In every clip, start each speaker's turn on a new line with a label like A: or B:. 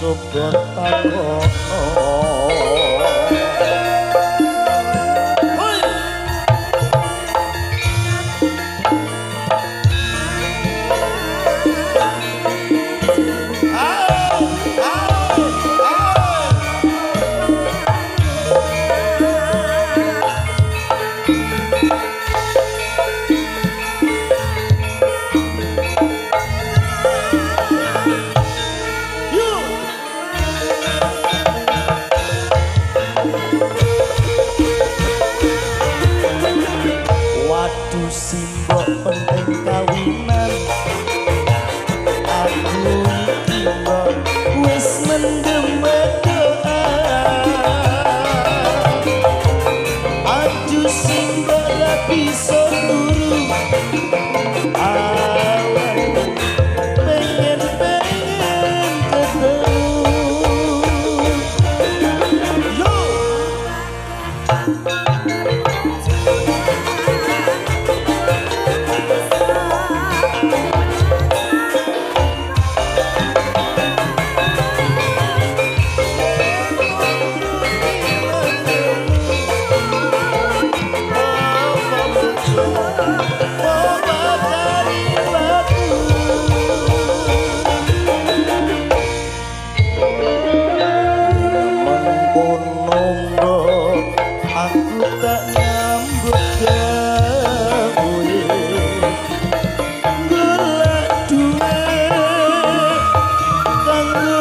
A: coba takono. Waduh simbok penting kawinan, aku iki mbok wis mendem doa. Aduh simbok ra bisa turu, awan pengen ketemu. Yo. Aku tak nyambut gawe golek duit kanggo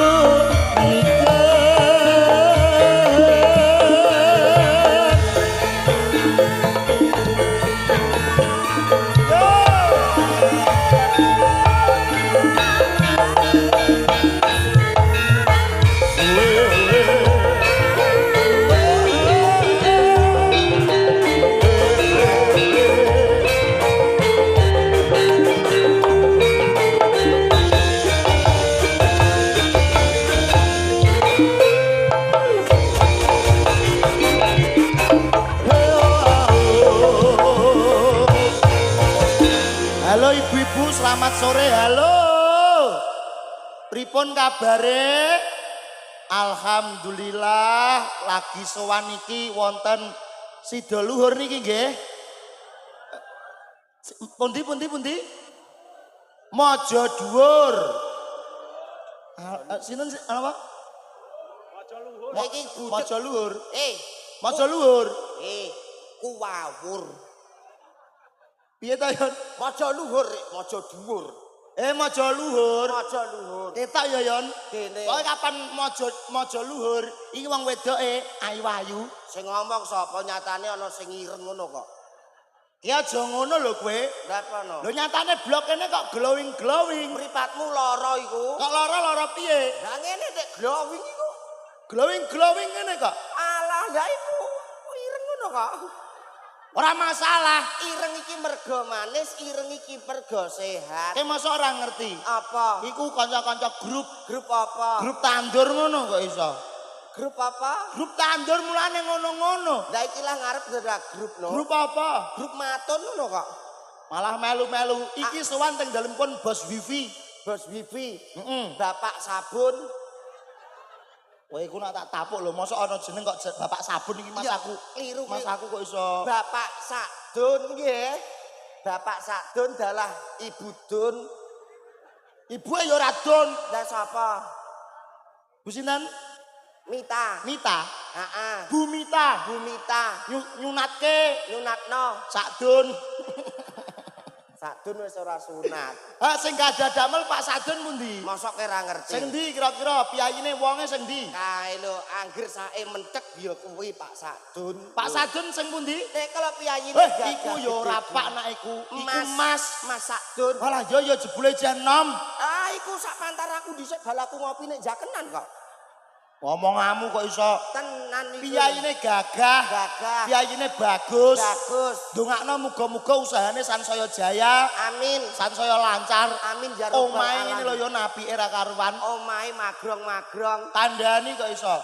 A: Halo ibu-ibu, selamat sore. Halo. Pripun kabare? Alhamdulillah lagi sowan iki wonten sida luhur niki nggih. Pundi? Mojo dhuwur. Sinten apa? Mojo luhur. Iki Mojo luhur. Mojo luhur.
B: Kuwawur.
A: Piye ta, Yon?
B: Mojo luhur, mojo dhuwur.
A: Mojo luhur.
B: Mojo luhur.
A: Ketok ya, Yon.
B: Kene.
A: Kowe kapan mojo luhur? Iki wong wedoke ayu-ayu.
B: Sing ngomong sapa nyatane ana sing ireng ngono kok.
A: Ki aja ngono lho kowe.
B: Lah kono.
A: Lho nyatane blok kene kok glowing.
B: Mripatmu lara iku.
A: Kok lara piye?
B: Lah ngene nek glowing iku.
A: Glowing ngene kok.
B: Alah, lah iku ireng ngono kok.
A: Ora masalah.
B: Ireng iki mergo manis, ireng iki mergo sehat.
A: Masa ora ngerti?
B: Apa?
A: Iku kanca-kanca grup
B: Apa?
A: grup tandur ngono kok iso.
B: Grup apa?
A: Grup tandur mulane ngono-ngono.
B: Lah iki lah ngarep dadi grup no.
A: Grup apa?
B: Grup matun ngono kok.
A: Malah melu-melu. Iki sowan teng dalem pun Bos Wifi.
B: Bos Wifi.
A: Heeh.
B: Bapak Sabun.
A: Kowe iku nak tak tapuk lho, mosok ana jeneng kok Bapak Sabun iki Mas
B: Ya,
A: aku.
B: Kliru.
A: Mas aku kok iso.
B: Bapak Sadun nggih. Bapak Sadun dalah Ibu Dun.
A: Ibuke ya ora don.
B: Lah sapa?
A: Bu sinten?
B: Mita.
A: Mita.
B: Heeh.
A: Bu Mita.
B: Mita.
A: Nyunatke
B: Nyunatno.
A: Sadun.
B: Sadun wis ora sunat.
A: Sing kada damel Pak Sadun pundi?
B: Mosok ora ngerti.
A: Sing ndi kira-kira piyayine wonge sing ndi?
B: Kae lho, angger sae mentek ya kuwi Pak Sadun.
A: Pak Sadun sing pundi?
B: Nek kalau piyayine
A: Iku ya ora Pak nak iku. Iku Mas.
B: Mas Sadun.
A: Walah ya jebule jen nom.
B: Iku sak pantar aku dhisik balaku ngopi nek jakenan kok.
A: Ngomongamu kok iso.
B: Tenan iki.
A: Piyayine gagah.
B: Gagah.
A: Piyayine bagus.
B: Bagus.
A: Ndongakno muga-muga usahane sansaya jaya.
B: Amin.
A: Sansaya lancar.
B: Amin ya rabbal
A: Omahe ngene
B: alamin.
A: lho ya napike ra karuan.
B: Omahe magrong-magrong.
A: Tandani kok iso.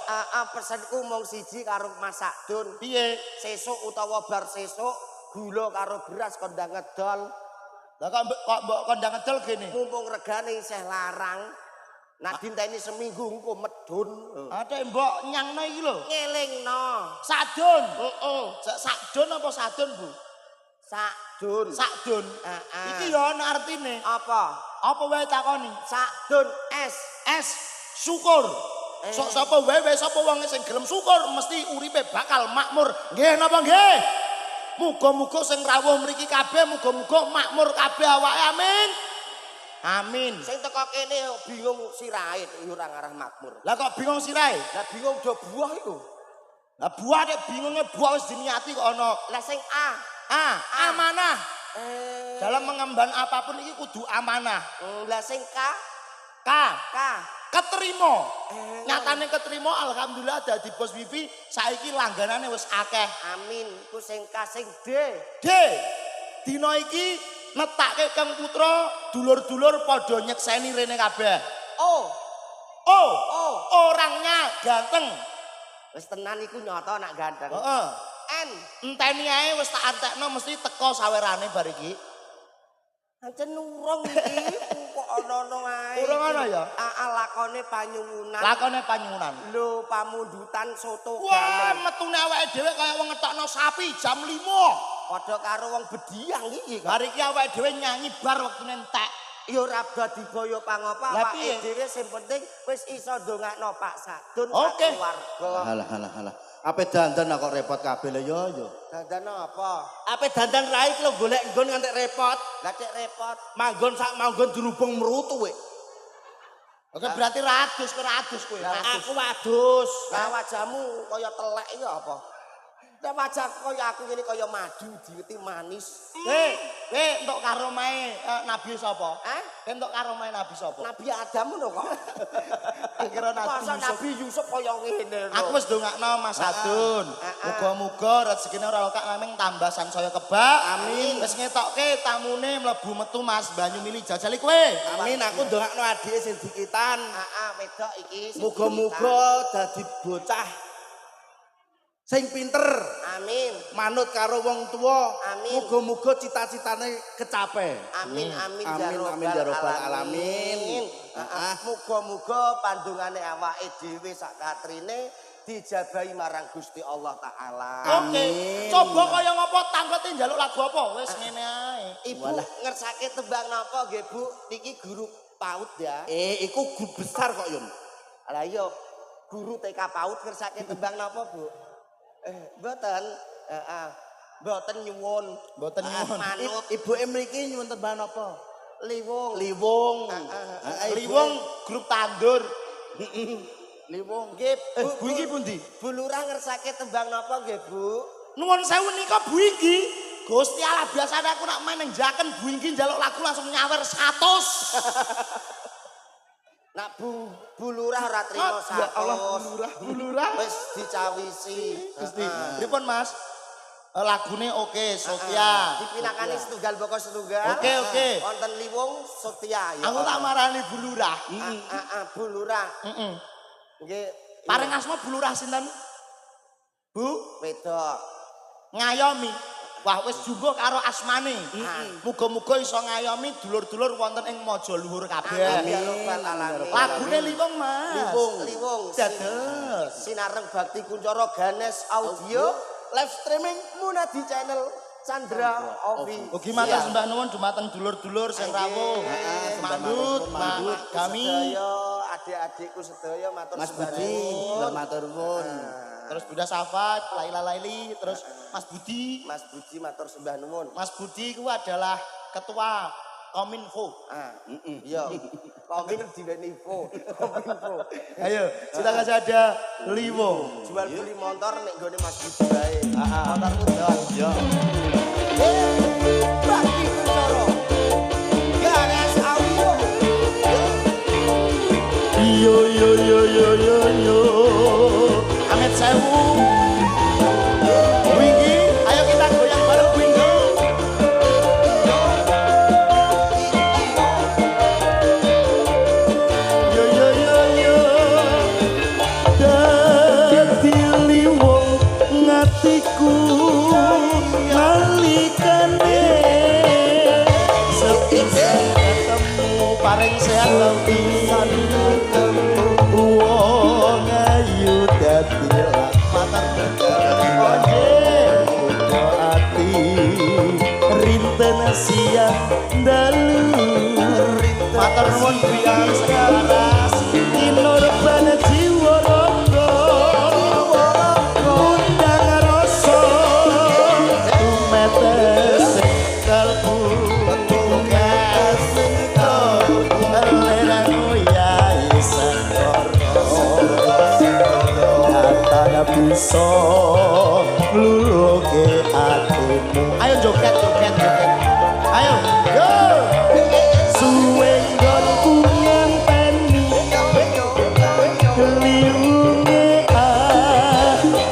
B: Pesenku mung siji karo Mas Sadun.
A: Piye?
B: Sesuk utawa bar sesuk gula karo beras kondang ngedol.
A: Lah kok mbok kondang ngedol gene.
B: Mumpung regane isih larang. Nak dinteni seminggu engko medun.
A: Ate mbok nyangno iki lho.
B: Ngelingno.
A: Sadun. Heeh. Sadun apa sadun, Bu?
B: Sakdun.
A: Sakdun. Iki ya ana artine.
B: Apa?
A: Apa wae takoni?
B: Sakdun es.
A: Es syukur. Sok sapa wae sapa wong sing gelem syukur mesti uripe bakal makmur. Nggih napa nggih? Muga-muga sing rawuh mriki kabeh muga-muga makmur kabeh awake amin. Amin.
B: Sing teko kene bingung sirahe ora ngarah makmur.
A: Lah kok bingung sirahe?
B: Lah bingung do buah iku.
A: Lah buah nek bingunge buah wis diniati kok ana.
B: Lah sing A.
A: Amanah. Dalam mengemban apapun iki kudu amanah.
B: Lah sing K.
A: Keterima. Nyatane keterima alhamdulillah dadi bos wifi saiki langganane wis akeh.
B: Amin. Ku sing K sing D.
A: Dina iki netake Kang Putra dulur-dulur padha nyekseni rene kabeh. Orangnya ganteng.
B: Wis tenan iku nyata nak ganteng.
A: Heeh.
B: N.
A: Enteni ae wis tak antekno mesti teko sawerane bar iki.
B: Ancen urung iki kok ana-ana ae.
A: Urung ana ya?
B: Lakone panyuwunan.
A: Lakone panyuwunan.
B: Lho pamundutan soto
A: Wah,
B: galeng.
A: metune awake dhewe kaya wong ngetokno sapi jam 5.
B: Padha karo wong bediang iki.
A: Bar iki awake dhewe nyanyi bar wektune entek.
B: Ya ora dadi boyo pangapa
A: Lah
B: awake
A: piye?
B: dhewe sing penting wis iso ndongakno Pak Sadun
A: Oke.
B: keluarga.
C: Halah. Ape dandan kok repot kabeh lho yo.
B: Dandan apa?
C: Ape dandan rae iki lho golek nggon nganti repot.
B: Lah cek repot.
C: Manggon sak manggon dirubung merutu we.
A: Oke berarti radus kowe.
C: Aku wadus.
B: Lah wajahmu kaya telek iki apa? Lah wajah kaya aku ngene kaya madu diwiti manis.
A: Entuk karo mae nabi sapa? Entuk karo mae nabi sapa?
B: Nabi Adam ngono kok.
A: Akhirnya
B: Masa Nabi Yusuf kaya ngene lho.
A: Aku wis ndongakno Mas Sadun. Muga-muga rezekine ora lekak naming tambah sansaya kebak. Amin. Wis ngetokke tamune mlebu metu Mas Banyu Mili jajali kowe.
C: Amin aku ndongakno adike sing dikitan.
B: Wedok iki.
C: Muga-muga dadi bocah sing pinter.
B: Amin.
C: Manut karo wong tuwa.
B: Amin.
C: Muga-muga cita-citane kecape.
B: Amin
C: Amin ya rabbal alamin.
B: Muga-muga pandungane awake dhewe sak katrine dijabahi marang Gusti Allah taala.
A: Oke. Coba kaya ngopo tangkete njaluk lagu apa? Wis ngene ae.
B: Ibu ngersake tembang napa nggih Bu? Niki guru PAUD ya.
C: Iku guru besar kok Yun.
B: Lah iya guru TK PAUD ngersake tembang napa Bu? Mboten. Mboten nyuwun. Manut.
C: Ibuke mriki nyuwun tembang napa?
B: Liwung.
A: Liwung grup tandur.
B: Liwung nggih.
A: Bu iki pundi?
B: Bu Lurah ngersake tembang napa nggih Bu?
A: Nuwun sewu nika Bu iki. Gusti Allah biasane aku nak main nang jaken Bu iki njaluk lagu langsung nyawer 100.
B: Nak Bu Lurah ora trimo 100.
A: Ya Allah Bu Lurah.
B: Wis dicawisi.
A: Gusti. Pripun Mas? Lagune oke, Sotia.
B: Dipinakani setunggal boko setunggal.
A: Oke.
B: Wonten Liwung Sotia ya.
A: Aku tak marani Bu Lurah.
B: Bu Lurah. Nggih.
A: Paring asma Bu Lurah sinten? Bu
B: Wedok.
A: ngayomi. Wah wis jumbo karo asmane. Muga-muga iso ngayomi dulur-dulur wonten ing Maja Luhur kabeh.
B: Amin.
A: Lagune Liwung Mas.
B: Liwung.
A: Dados
B: Sinareng Bakti Kuncoro Ganes Audio live streaming Munadi channel Chandra Ovi.
A: ugi matur sembah nuwun dumateng dulur-dulur sing rawuh. Mandut, kami
B: sedaya adik-adikku sedaya matur
C: Mas
B: sembah
C: Budi,
B: nuwun.
C: matur nuwun.
A: terus Bunda Safat, Laila Laili, terus Mas Budi.
B: Mas Budi matur sembah nuwun.
A: Mas Budi itu adalah ketua Kominfo.
B: Iya. Komin diweni info. Kominfo.
A: Ayo, kita kasih ada Liwung.
B: Jual beli motor nek nggone Mas Budi bae. Motorku doang.
A: Ya.
B: Bakti Kuncoro. Ganes Audio.
A: Yo. Amit sewu. Wingi, ayo kita goyang bareng Wingi. Yo. Dadi Liwung ngatiku nalikane sepisa ketemu paring sehat lan pisan. Jane jiwa raga undang rasa tumetes kalbu bisa luluke atimu. Ayo joget joget joget. Ayo yo. Suwe nggonku ngenteni liunge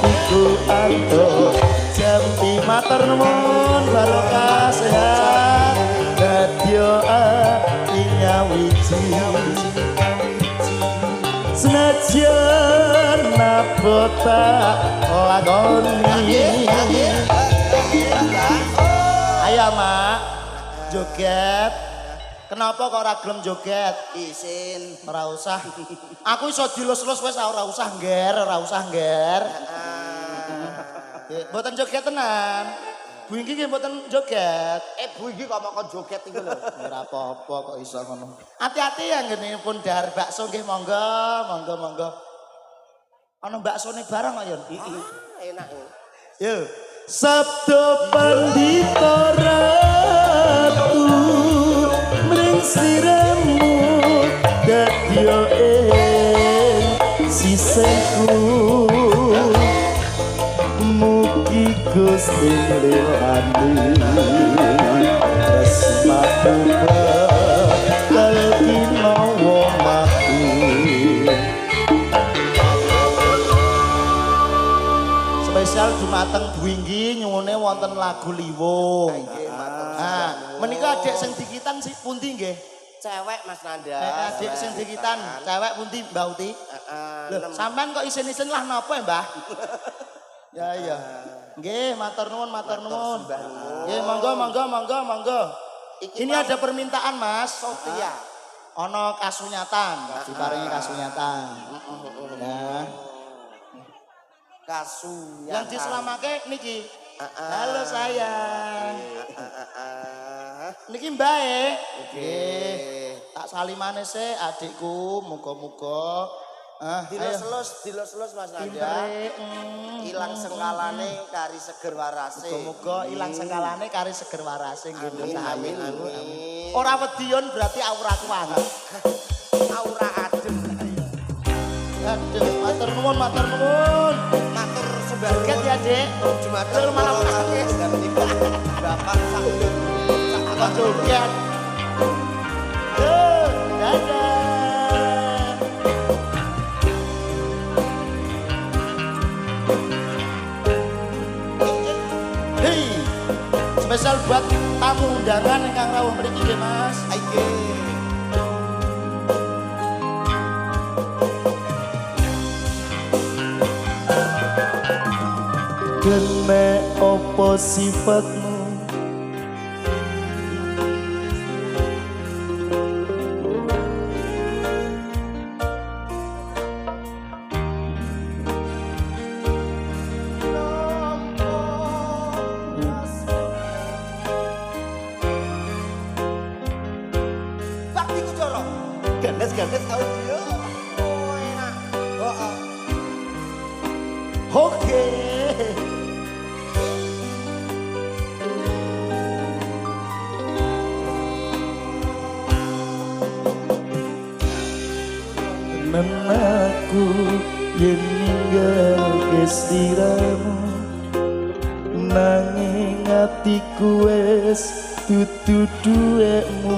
A: iku anto jampi matur nuwun barokah sehat dadya ati nyawiji senajan nabota lakoni. Ayo mak joget. Kenapa kok ora gelem joget?
C: Isin.
A: Ora usah. Aku iso dilus-lus wis ora usah ngger, ora usah ngger. Mboten joget tenan. Bu iki nggih mboten joget.
B: Bu iki kok mau joget iku lho.
A: Ora apa-apa kok iso ngono. Hati-hati ya ngene pun dahar bakso nggih monggo, monggo monggo. Ana baksone barang kok ya.
B: Enak.
A: Yo. Sabda pandita ratu mring siramu dadya ing sisihku mugi Gusti lelani resmatu kalkina womaku. Spesial dumateng Dwinggi nyuwune wonten lagu Liwung. Nah, menika adik sing dikitan si pundi nggih?
B: Cewek Mas Nanda.
A: Adik sing dikitan, cewek pundi Mbak Uti? Lho, sampean kok isin-isin lah napa ya, Mbah? Ya iya. Nggih, matur nuwun, matur nuwun. Nggih, monggo monggo monggo monggo. Ini ada permintaan Mas Sophia. Ono kasunyatan, diparingi kasunyatan. Ya.
B: Kasunyatan.
A: Yang diselamake niki. Halo sayang. Niki mbae. Nggih. Tak salimane sih adikku, muga-muga
B: dilus-lus Mas Nanda. Ilang sengkalane kari seger warase.
A: Muga-muga ilang sengkalane kari seger warase nggih.
B: Amin.
A: Ora wedhion berarti auraku anget.
B: Aura adem.
A: Aduh, matur nuwun, matur nuwun.
B: Matur sebagian
A: Ya, Dik.
B: Jumatur malam nangis Bapak sambil
A: Apa joget? Dadah. Hei, spesial buat tamu undangan ingkang rawuh mriki nggih, Mas.
B: Aike.
A: Kene opo sifatmu
B: Bakti Kujoro.
C: Gandes audio.
B: Oh enak.
A: Oke. Menaku yen ninggal kesiramu nanging atiku wis dudu duwekmu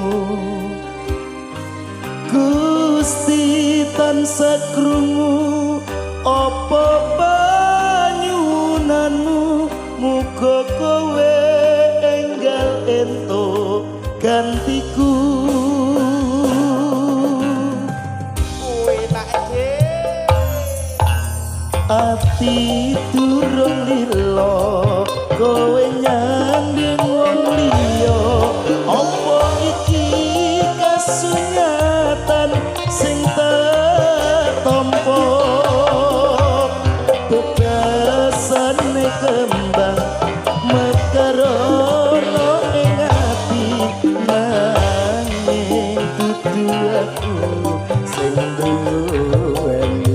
A: Gusti tansah krungu apa panyunanmu muga kowe enggal entuk gantiku ati durung lilo kowe nyanding wong liya apa iki kasunyatan sing tetampa bebasane kembang mekarono ing ati nanging dudu aku sing duweni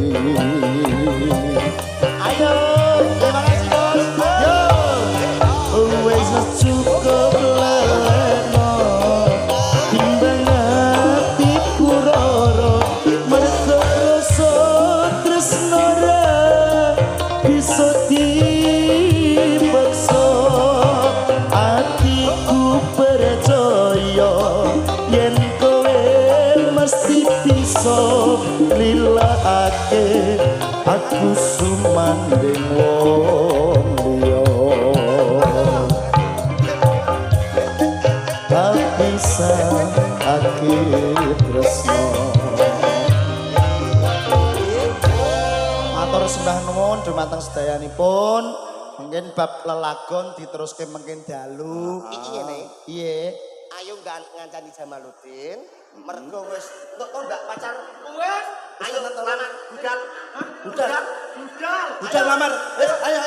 A: aku sumanding wong liya tapi sakake tresno matur sembah nuwun dumateng sedayanipun mungkin bab lelagon diteruske mungkin dalu
B: Iki ngene.
A: iya
B: Ayo ngancani Jamaluddin. Mergo wis tok ndak pacar wis. Ayo lamar budal. Budal. Budal lamar. Wis ayo.